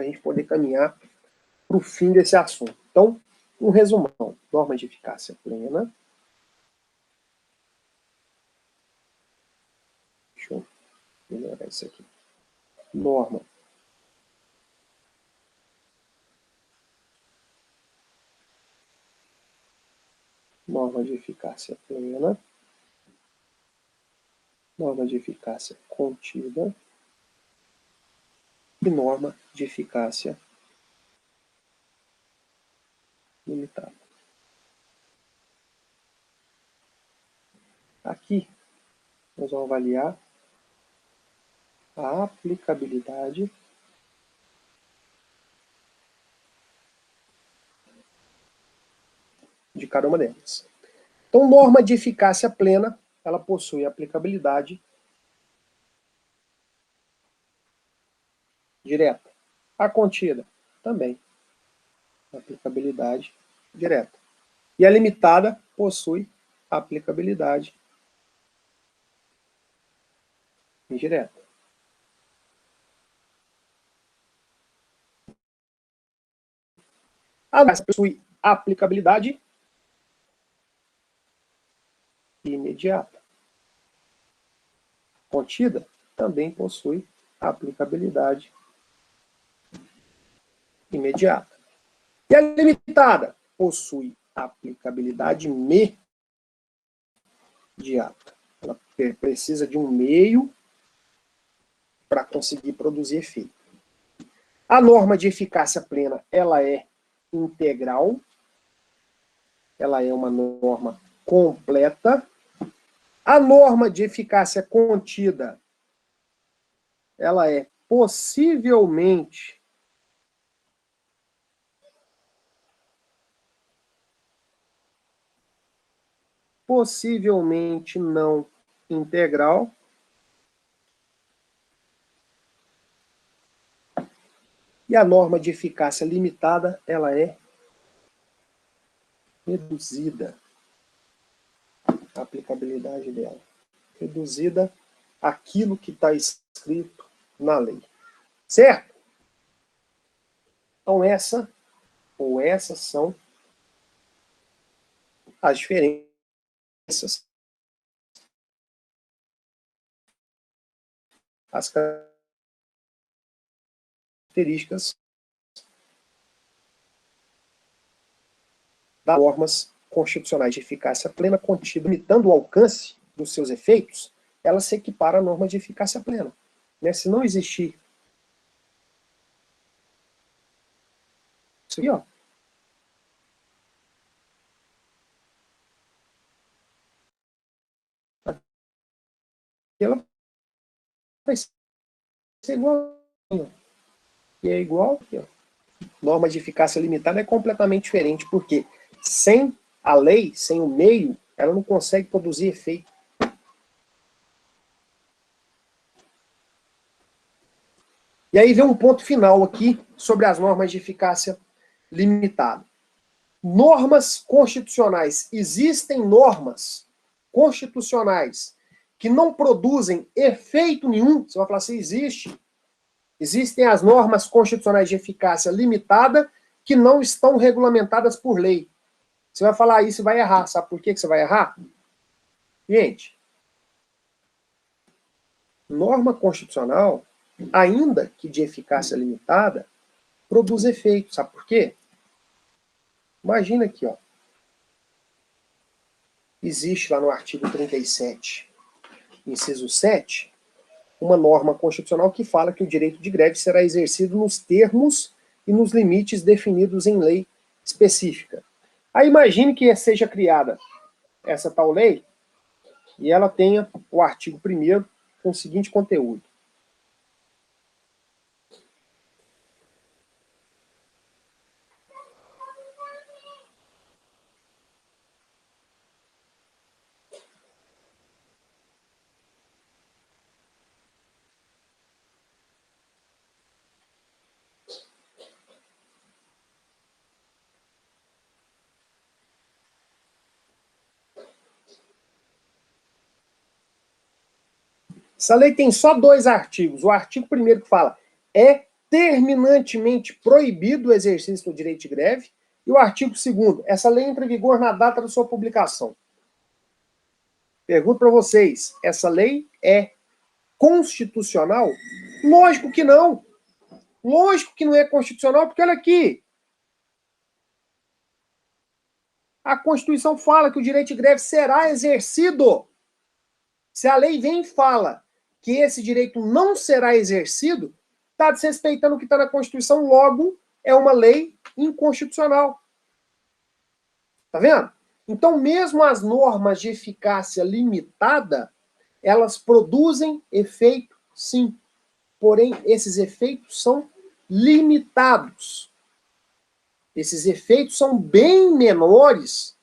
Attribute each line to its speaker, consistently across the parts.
Speaker 1: gente poder caminhar para o fim desse assunto. Então, um resumão. Norma de eficácia plena. Deixa eu melhorar isso aqui. Norma de eficácia plena. Norma de eficácia contida. E norma de eficácia limitada. Aqui, nós vamos avaliar a aplicabilidade de cada uma delas. Então, norma de eficácia plena, ela possui aplicabilidade direta. A contida, também. Aplicabilidade direta. E a limitada possui aplicabilidade indireta. A norma possui aplicabilidade imediata. Contida também possui aplicabilidade imediata. E a limitada possui aplicabilidade imediata. Ela precisa de um meio para conseguir produzir efeito. A norma de eficácia plena, ela é integral, ela é uma norma completa. A norma de eficácia contida, ela é possivelmente não integral. E a norma de eficácia limitada, ela é reduzida. A aplicabilidade dela. Reduzida àquilo que está escrito na lei. Certo? Então essas são as diferenças, as características das normas constitucionais de eficácia plena contida, limitando o alcance dos seus efeitos, ela se equipara à norma de eficácia plena. Né? Se não existir isso aqui, ó, ela vai ser igual. E é igual aqui, ó. Norma de eficácia limitada é completamente diferente, porque sem a lei, sem o meio, ela não consegue produzir efeito. E aí vem um ponto final aqui sobre as normas de eficácia limitada. Normas constitucionais. Existem normas constitucionais que não produzem efeito nenhum. Você vai falar assim, existe. Existem as normas constitucionais de eficácia limitada que não estão regulamentadas por lei. Você vai falar isso e vai errar. Sabe por que você vai errar? Gente, norma constitucional, ainda que de eficácia limitada, produz efeito. Sabe por quê? Imagina aqui, ó. Existe lá no artigo 37, inciso 7, uma norma constitucional que fala que o direito de greve será exercido nos termos e nos limites definidos em lei específica. Aí imagine que seja criada essa tal lei e ela tenha o artigo 1º com o seguinte conteúdo. Essa lei tem só 2 artigos. O artigo 1º que fala é terminantemente proibido o exercício do direito de greve. E o artigo 2º, essa lei entra em vigor na data da sua publicação. Pergunto para vocês, essa lei é constitucional? Lógico que não. Lógico que não é constitucional, porque olha aqui. A Constituição fala que o direito de greve será exercido. Se a lei vem e fala que esse direito não será exercido, está desrespeitando o que está na Constituição, logo é uma lei inconstitucional. Tá vendo? Então, mesmo as normas de eficácia limitada, elas produzem efeito, sim. Porém, esses efeitos são limitados. Esses efeitos são bem menores,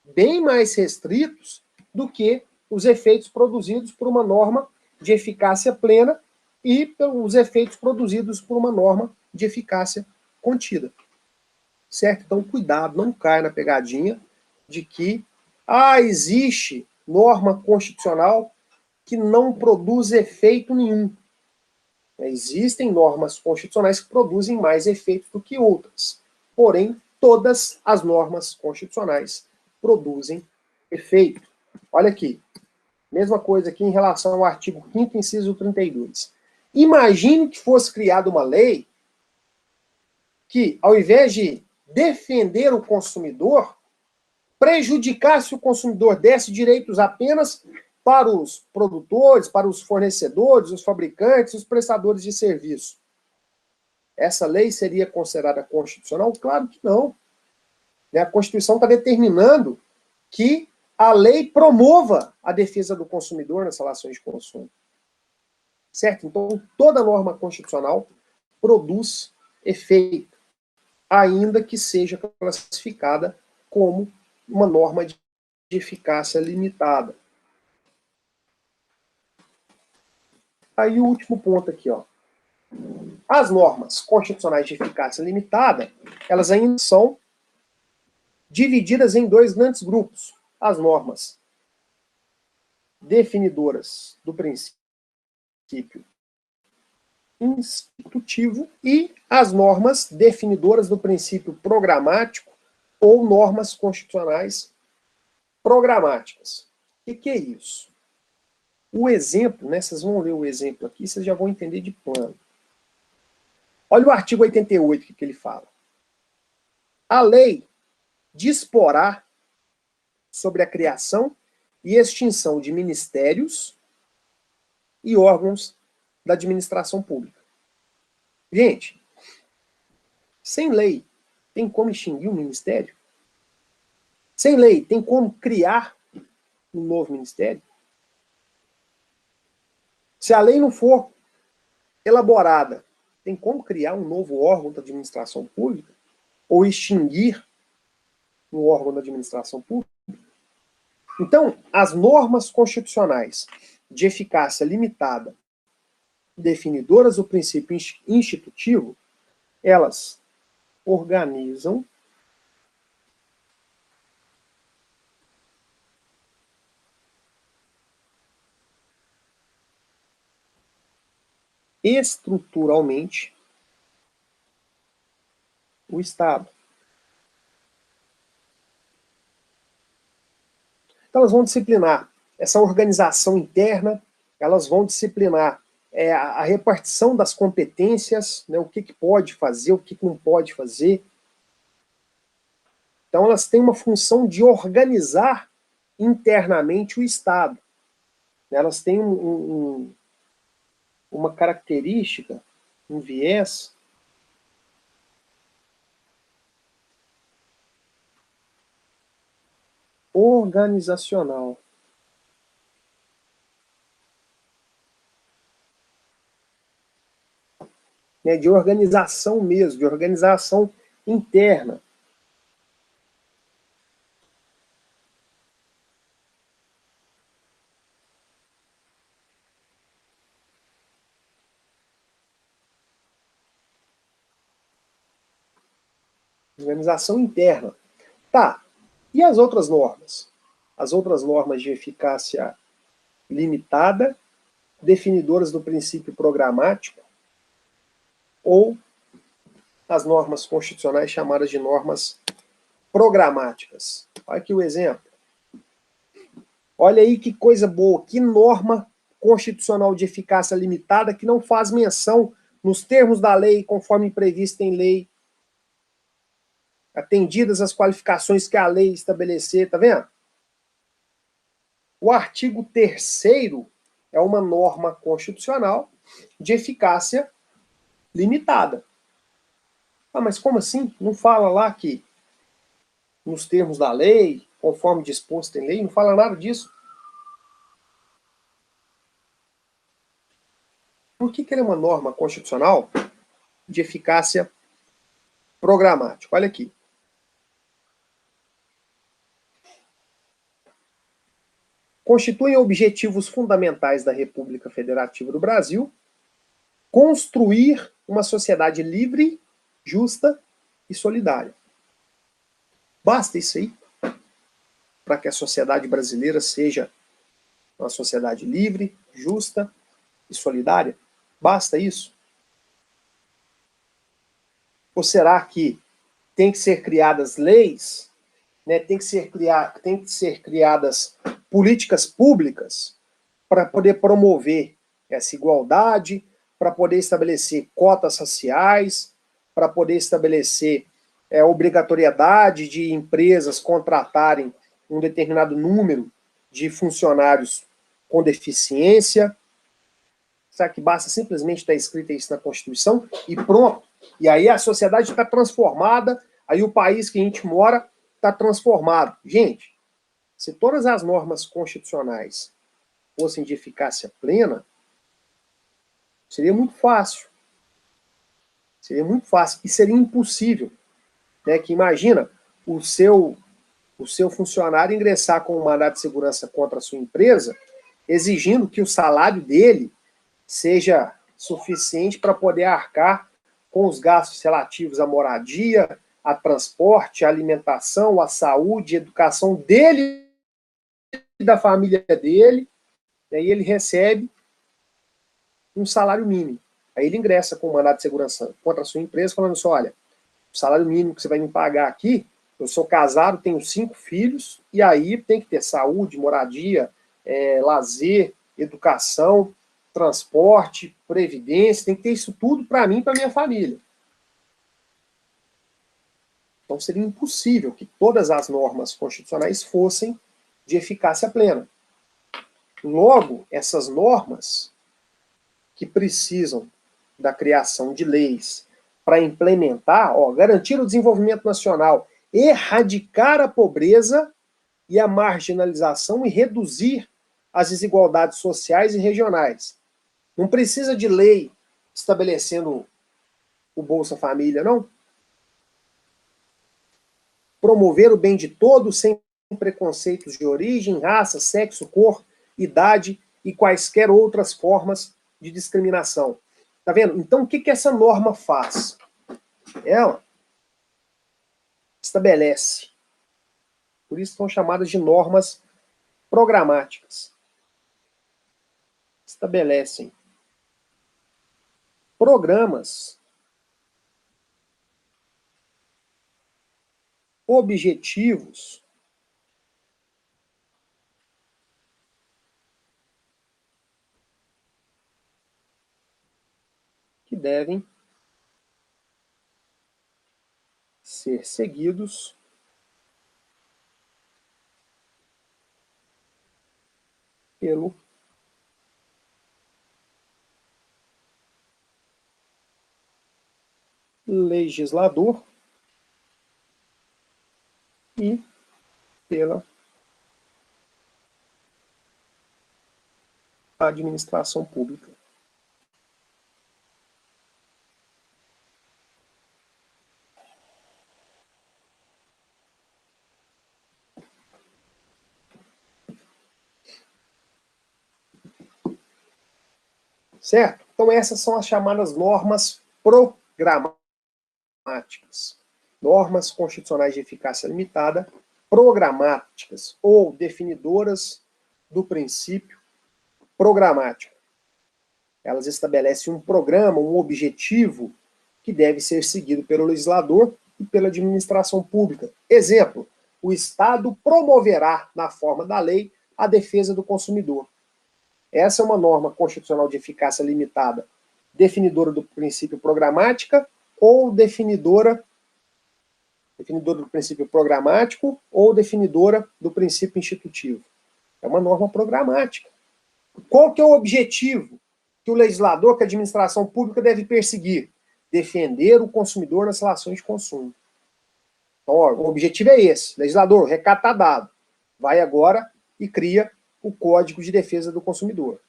Speaker 1: bem mais restritos do que os efeitos produzidos por uma norma de eficácia plena e pelos efeitos produzidos por uma norma de eficácia contida. Certo? Então, cuidado, não caia na pegadinha de que existe norma constitucional que não produz efeito nenhum. Existem normas constitucionais que produzem mais efeitos do que outras. Porém, todas as normas constitucionais produzem efeito. Olha aqui. Mesma coisa aqui em relação ao artigo 5º, inciso 32. Imagine que fosse criada uma lei que, ao invés de defender o consumidor, prejudicasse o consumidor, desse direitos apenas para os produtores, para os fornecedores, os fabricantes, os prestadores de serviço. Essa lei seria considerada constitucional? Claro que não. A Constituição está determinando que a lei promova a defesa do consumidor nas relações de consumo. Certo? Então, toda norma constitucional produz efeito, ainda que seja classificada como uma norma de eficácia limitada. Aí o último ponto aqui, ó. As normas constitucionais de eficácia limitada, elas ainda são divididas em dois grandes grupos. As normas definidoras do princípio institutivo e as normas definidoras do princípio programático ou normas constitucionais programáticas. O que é isso? O exemplo, né, vocês vão ler o exemplo aqui, vocês já vão entender de plano. Olha o artigo 88, o que ele fala. A lei disporá sobre a criação e extinção de ministérios e órgãos da administração pública. Gente, sem lei, tem como extinguir um ministério? Sem lei, tem como criar um novo ministério? Se a lei não for elaborada, tem como criar um novo órgão da administração pública? Ou extinguir um órgão da administração pública? Então, as normas constitucionais de eficácia limitada, definidoras do princípio institutivo, elas organizam estruturalmente o Estado. Então, elas vão disciplinar essa organização interna, elas vão disciplinar a repartição das competências, né, o que pode fazer, o que não pode fazer. Então, elas têm uma função de organizar internamente o Estado. Elas têm uma característica, um viés organizacional. Né, de organização mesmo, de organização interna. Organização interna. Tá. E as outras normas? As outras normas de eficácia limitada, definidoras do princípio programático, ou as normas constitucionais chamadas de normas programáticas. Olha aqui o exemplo. Olha aí que coisa boa, que norma constitucional de eficácia limitada que não faz menção nos termos da lei, conforme previsto em lei, atendidas as qualificações que a lei estabelecer, tá vendo? O artigo 3º é uma norma constitucional de eficácia limitada. Ah, mas como assim? Não fala lá que nos termos da lei, conforme disposto em lei, não fala nada disso. Por que ele é uma norma constitucional de eficácia programática? Olha aqui. Constituem objetivos fundamentais da República Federativa do Brasil construir uma sociedade livre, justa e solidária. Basta isso aí para que a sociedade brasileira seja uma sociedade livre, justa e solidária? Basta isso? Ou será que tem que ser criadas leis, né, tem que ser criadas políticas públicas para poder promover essa igualdade, para poder estabelecer cotas raciais, para poder estabelecer obrigatoriedade de empresas contratarem um determinado número de funcionários com deficiência? Será que basta simplesmente estar escrito isso na Constituição e pronto? E aí a sociedade está transformada, aí o país que a gente mora está transformado. Gente, se todas as normas constitucionais fossem de eficácia plena, seria muito fácil. Seria muito fácil. E seria impossível. Né? Que imagina o seu funcionário ingressar com um mandado de segurança contra a sua empresa, exigindo que o salário dele seja suficiente para poder arcar com os gastos relativos à moradia, a transporte, a alimentação, a saúde, a educação dele e da família dele, e aí ele recebe um salário mínimo. Aí ele ingressa com um mandado de segurança contra a sua empresa, falando assim, olha, o salário mínimo que você vai me pagar aqui, eu sou casado, tenho 5 filhos, e aí tem que ter saúde, moradia, lazer, educação, transporte, previdência, tem que ter isso tudo para mim e para minha família. Então seria impossível que todas as normas constitucionais fossem de eficácia plena. Logo, essas normas que precisam da criação de leis para implementar, garantir o desenvolvimento nacional, erradicar a pobreza e a marginalização e reduzir as desigualdades sociais e regionais. Não precisa de lei estabelecendo o Bolsa Família, não. Promover o bem de todos sem preconceitos de origem, raça, sexo, cor, idade e quaisquer outras formas de discriminação. Tá vendo? Então, o que essa norma faz? Ela estabelece, por isso são chamadas de normas programáticas. Estabelecem programas, objetivos, que devem ser seguidos pelo legislador e pela administração pública. Certo? Então essas são as chamadas normas programáticas. Normas constitucionais de eficácia limitada, programáticas, ou definidoras do princípio programático. Elas estabelecem um programa, um objetivo que deve ser seguido pelo legislador e pela administração pública. Exemplo, o Estado promoverá, na forma da lei, a defesa do consumidor. Essa é uma norma constitucional de eficácia limitada, definidora do princípio programática ou definidora do princípio programático ou definidora do princípio institutivo. É uma norma programática. Qual que é o objetivo que o legislador, que a administração pública deve perseguir? Defender o consumidor nas relações de consumo. Então, ó, o objetivo é esse. Legislador, o recado está dado. Vai agora e cria o Código de Defesa do Consumidor.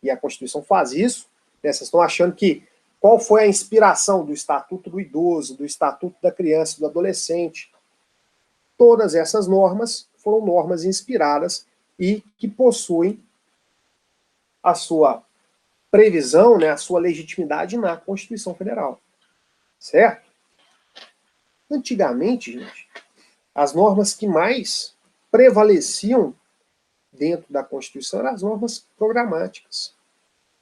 Speaker 1: E a Constituição faz isso. Né? Vocês estão achando que qual foi a inspiração do Estatuto do Idoso, do Estatuto da Criança e do Adolescente? Todas essas normas foram normas inspiradas e que possuem a sua previsão, né, a sua legitimidade na Constituição Federal. Certo? Antigamente, gente, as normas que mais prevaleciam dentro da Constituição eram as normas programáticas.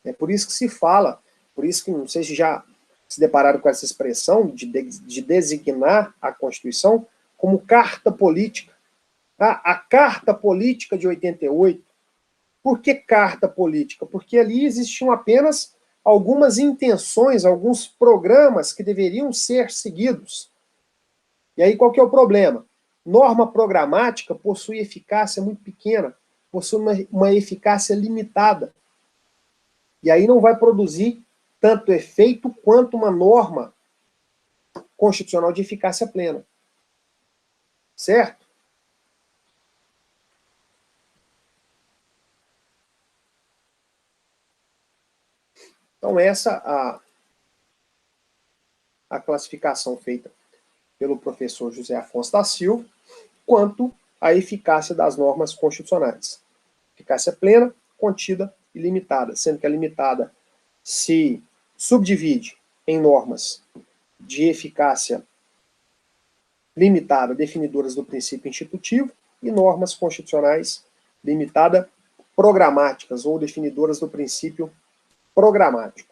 Speaker 1: É por isso que se fala, por isso que não sei se já se depararam com essa expressão de designar a Constituição como carta política. A Carta Política de 88. Por que carta política? Porque ali existiam apenas algumas intenções, alguns programas que deveriam ser seguidos. E aí qual que é o problema? Norma programática possui eficácia muito pequena, possui uma eficácia limitada. E aí não vai produzir tanto efeito quanto uma norma constitucional de eficácia plena. Certo? Então essa a classificação feita pelo professor José Afonso da Silva quanto à eficácia das normas constitucionais. Eficácia plena, contida e limitada, sendo que a limitada se subdivide em normas de eficácia limitada, definidoras do princípio institutivo, e normas constitucionais limitada programáticas ou definidoras do princípio programático.